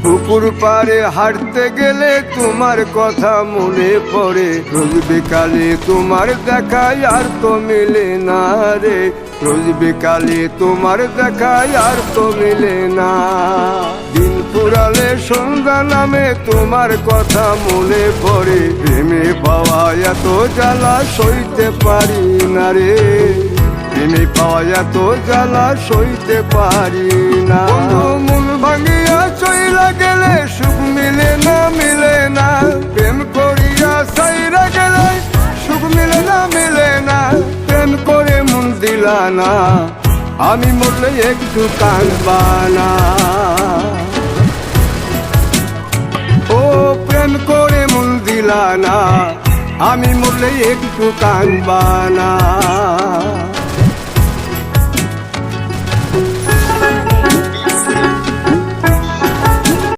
পুকুর পাড়ে হাঁটতে গেলে তোমার কথা মনে পড়ে, রোজ বিকালে তোমার দেখা আর তো মিলে না রে, রোজ বিকালে তোমার দেখা আর তো মিলে না। দিন ফুরালে সন্ধ্যা নামে তোমার কথা মনে পড়ে, প্রেমে পাওয়া এত জ্বালা সইতে পারি না রে, প্রেমে পাওয়া এত জ্বালা সইতে পারি না। মন ভাঙিয়া চইলা গেলে সুখ মিলে না, মিলে না, প্রেম করিয়া সাইরা গেলে সুখ মিলে না, মিলে না, প্রেম করে মন দিলা না, আমি মরলে একটু কাঁদবা না। ও প্রেম করে মন দিলা না, আমি মরলে একটু কাঁদবা না।